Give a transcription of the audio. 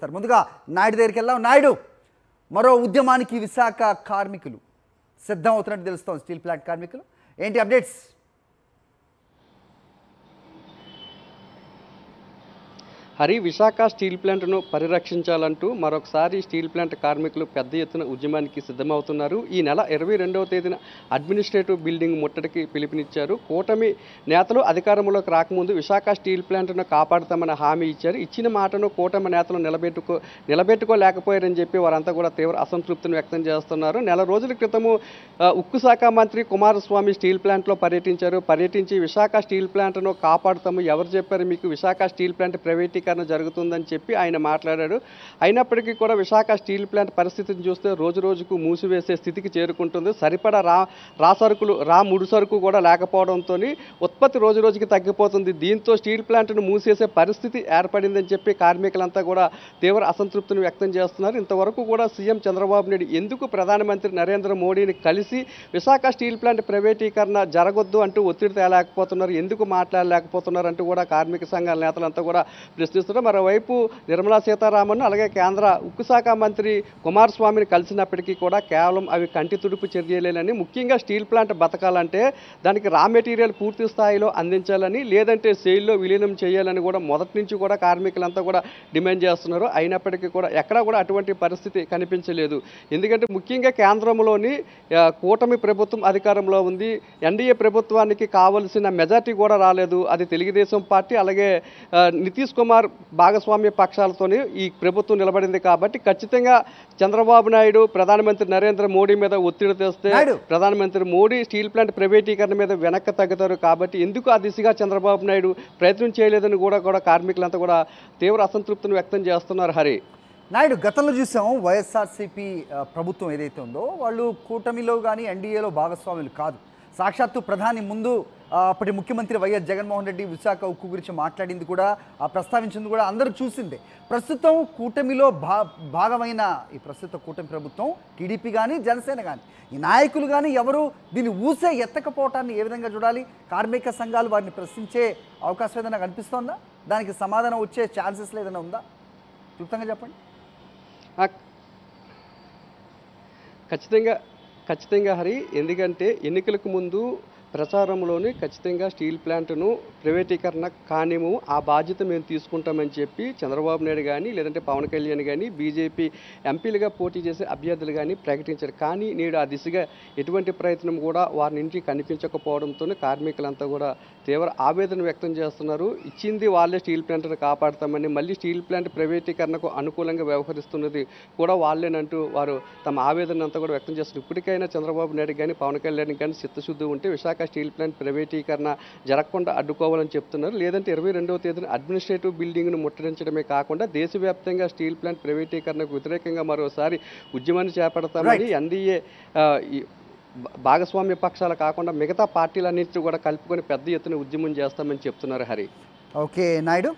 తెలియజేస్తారు. ముందుగా నాయుడు దగ్గరికి వెళ్దాం. నాయుడు, మరో ఉద్యమానికి విశాఖ కార్మికులు సిద్ధం అవుతున్నట్టు తెలుస్తోంది. స్టీల్ ప్లాంట్ కార్మికులు ఏంటి అప్డేట్స్? హరి, విశాఖ స్టీల్ ప్లాంట్ను పరిరక్షించాలంటూ మరొకసారి స్టీల్ ప్లాంట్ కార్మికులు పెద్ద ఎత్తున ఉద్యమానికి సిద్ధమవుతున్నారు. ఈ నెల 22వ తేదీన అడ్మినిస్ట్రేటివ్ బిల్డింగ్ ముట్టడికి పిలుపునిచ్చారు. కూటమి నేతలు అధికారంలోకి రాకముందు విశాఖ స్టీల్ ప్లాంట్ను కాపాడుతామని హామీ ఇచ్చారు. ఇచ్చిన మాటను కూటమి నేతలు నిలబెట్టుకోలేకపోయారని చెప్పి వారంతా కూడా తీవ్ర అసంతృప్తిని వ్యక్తం చేస్తున్నారు. నెల రోజుల క్రితము ఉక్కు శాఖ మంత్రి కుమారస్వామి స్టీల్ ప్లాంట్లో పర్యటించి విశాఖ స్టీల్ ప్లాంట్ను కాపాడుతాము, ఎవరు చెప్పారు మీకు విశాఖ స్టీల్ ప్లాంట్ ప్రైవేటీకరణ జరుగుతుందని చెప్పి ఆయన మాట్లాడాడు. అయినప్పటికీ కూడా విశాఖ స్టీల్ ప్లాంట్ పరిస్థితిని చూస్తే రోజు రోజుకు మూసివేసే స్థితికి చేరుకుంటుంది. సరిపడా ముడి సరుకు కూడా లేకపోవడంతో ఉత్పత్తి రోజు రోజుకి తగ్గిపోతుంది. దీంతో స్టీల్ ప్లాంట్ను మూసేసే పరిస్థితి ఏర్పడిందని చెప్పి కార్మికులంతా కూడా తీవ్ర అసంతృప్తిని వ్యక్తం చేస్తున్నారు. ఇంతవరకు కూడా సీఎం చంద్రబాబు నాయుడు ఎందుకు ప్రధానమంత్రి నరేంద్ర మోడీని కలిసి విశాఖ స్టీల్ ప్లాంట్ ప్రైవేటీకరణ జరగొద్దు అంటూ ఒత్తిడి తేలేకపోతున్నారు, ఎందుకు మాట్లాడలేకపోతున్నారు అంటూ కూడా కార్మిక సంఘాల నేతలంతా కూడా ప్రశ్నిస్తున్నారు. మరోవైపు నిర్మలా సీతారామన్ అలాగే కేంద్ర ఉక్కు శాఖ మంత్రి కుమారస్వామిని కలిసినప్పటికీ కూడా కేవలం అవి కంటి తుడుపు చర్యలేనని, ముఖ్యంగా స్టీల్ ప్లాంట్ బతకాలంటే దానికి రా మెటీరియల్ పూర్తి స్థాయిలో అందించాలని, లేదంటే సేల్లో విలీనం చేయాలని కూడా మొదటి నుంచి కూడా కార్మికులంతా కూడా డిమాండ్ చేస్తున్నారు. అయినప్పటికీ కూడా ఎక్కడా కూడా అటువంటి పరిస్థితి కనిపించలేదు. ఎందుకంటే ముఖ్యంగా కేంద్రంలోని కూటమి ప్రభుత్వం అధికారంలో ఉంది. ఎన్డీఏ ప్రభుత్వానికి కావలసిన మెజార్టీ కూడా రాలేదు. అది తెలుగుదేశం పార్టీ అలాగే నితీష్ కుమార్ భాగస్వామ్య పక్షాలతోనే ఈ ప్రభుత్వం నిలబడింది. కాబట్టి ఖచ్చితంగా చంద్రబాబు నాయుడు ప్రధానమంత్రి నరేంద్ర మోడీ మీద ఒత్తిడి తెస్తే ప్రధానమంత్రి మోడీ స్టీల్ ప్లాంట్ ప్రైవేటీకరణ మీద వెనక్కి తగ్గుతారు. కాబట్టి ఎందుకు ఆ దిశగా చంద్రబాబు నాయుడు ప్రయత్నం చేయలేదని కూడా కార్మికులంతా కూడా తీవ్ర అసంతృప్తిని వ్యక్తం చేస్తున్నారు. హరి, నాయుడు, గతంలో చూసాం వైఎస్ఆర్సీపీ ప్రభుత్వం ఏదైతే ఉందో వాళ్ళు కూటమిలో కానీ ఎన్డీఏలో భాగస్వాములు కాదు. సాక్షాత్తు ప్రధాని ముందు అప్పటి ముఖ్యమంత్రి వైఎస్ జగన్మోహన్ రెడ్డి విశాఖ ఉక్కు గురించి మాట్లాడింది కూడా, ప్రస్తావించింది కూడా అందరూ చూసిందే. ప్రస్తుతం కూటమిలో భాగమైన ఈ ప్రస్తుత కూటమి ప్రభుత్వం టీడీపీ కానీ జనసేన కానీ ఈ నాయకులు కానీ ఎవరు దీన్ని ఊసే ఎత్తకపోవటాన్ని ఏ విధంగా చూడాలి? కార్మిక సంఘాలు వారిని ప్రశ్నించే అవకాశం ఏదైనా కనిపిస్తోందా? దానికి సమాధానం వచ్చే ఛాన్సెస్ ఏదైనా ఉందా? క్లుప్తంగా చెప్పండి. ఖచ్చితంగా హరి, ఎందుకంటే ఎన్నికలకు ముందు ప్రచారంలోని ఖచ్చితంగా స్టీల్ ప్లాంట్ను ప్రైవేటీకరణ కానిము, ఆ బాధ్యత మేము తీసుకుంటామని చెప్పి చంద్రబాబు నాయుడు కానీ లేదంటే పవన్ కళ్యాణ్ కానీ బీజేపీ ఎంపీలుగా పోటీ చేసే అభ్యర్థులు కానీ ప్రకటించారు. కానీ నేడు ఆ దిశగా ఎటువంటి ప్రయత్నం కూడా వారి నుంచి కనిపించకపోవడంతో కార్మికులంతా కూడా తీవ్ర ఆవేదన వ్యక్తం చేస్తున్నారు. ఇచ్చింది వాళ్ళే స్టీల్ ప్లాంట్ను కాపాడుతామని, మళ్ళీ స్టీల్ ప్లాంట్ ప్రైవేటీకరణకు అనుకూలంగా వ్యవహరిస్తున్నది కూడా వాళ్ళేనంటూ వారు తమ ఆవేదన అంతా కూడా వ్యక్తం చేస్తున్నారు. ఇప్పటికైనా చంద్రబాబు నాయుడు కానీ పవన్ కళ్యాణ్ కానీ చిత్తశుద్ధి ఉంటే విశాఖ స్టీల్ ప్లాంట్ ప్రైవేటీకరణ జరగకుండా అడ్డుకోవాలని చెప్తున్నారు. లేదంటే 22వ తేదీన అడ్మినిస్ట్రేటివ్ బిల్డింగ్ను ముట్టడించడమే కాకుండా దేశవ్యాప్తంగా స్టీల్ ప్లాంట్ ప్రైవేటీకరణకు వ్యతిరేకంగా మరోసారి ఉద్యమాన్ని చేపడతామని ఎన్డీఏ భాగస్వామ్య పక్షాలు కాకుండా మిగతా పార్టీలన్నింటినీ కూడా కలుపుకొని పెద్ద ఎత్తున ఉద్యమం చేస్తామని చెప్తున్నారు. హరి, ఓకే నాయుడు.